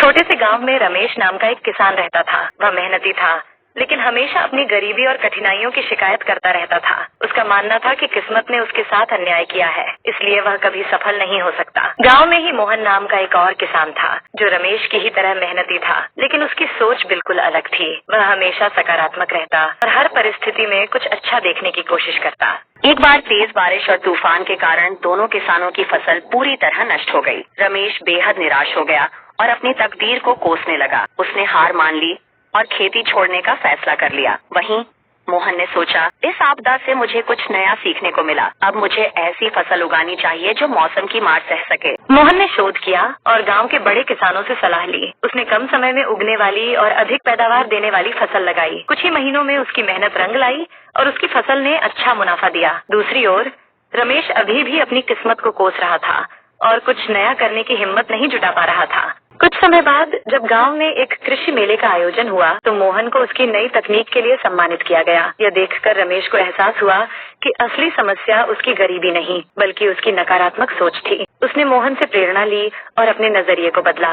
छोटे से गांव में रमेश नाम का एक किसान रहता था। वह मेहनती था, लेकिन हमेशा अपनी गरीबी और कठिनाइयों की शिकायत करता रहता था। उसका मानना था कि किस्मत ने उसके साथ अन्याय किया है, इसलिए वह कभी सफल नहीं हो सकता। गांव में ही मोहन नाम का एक और किसान था, जो रमेश की ही तरह मेहनती था, लेकिन उसकी सोच बिल्कुल अलग थी। वह हमेशा सकारात्मक रहता और हर परिस्थिति में कुछ अच्छा देखने की कोशिश करता। एक बार तेज बारिश और तूफान के कारण दोनों किसानों की फसल पूरी तरह नष्ट हो गई। रमेश बेहद निराश हो गया और अपनी तकदीर को कोसने लगा। उसने हार मान ली और खेती छोड़ने का फैसला कर लिया। वहीं मोहन ने सोचा, इस आपदा से मुझे कुछ नया सीखने को मिला। अब मुझे ऐसी फसल उगानी चाहिए जो मौसम की मार सह सके। मोहन ने शोध किया और गांव के बड़े किसानों से सलाह ली। उसने कम समय में उगने वाली और अधिक पैदावार देने वाली फसल लगाई। कुछ ही महीनों में उसकी मेहनत रंग लाई और उसकी फसल ने अच्छा मुनाफा दिया। दूसरी ओर रमेश अभी भी अपनी किस्मत को कोस रहा था और कुछ नया करने की हिम्मत नहीं जुटा पा रहा था। कुछ समय बाद जब गांव में एक कृषि मेले का आयोजन हुआ तो मोहन को उसकी नई तकनीक के लिए सम्मानित किया गया। यह देखकर रमेश को एहसास हुआ कि असली समस्या उसकी गरीबी नहीं, बल्कि उसकी नकारात्मक सोच थी। उसने मोहन से प्रेरणा ली और अपने नजरिए को बदला।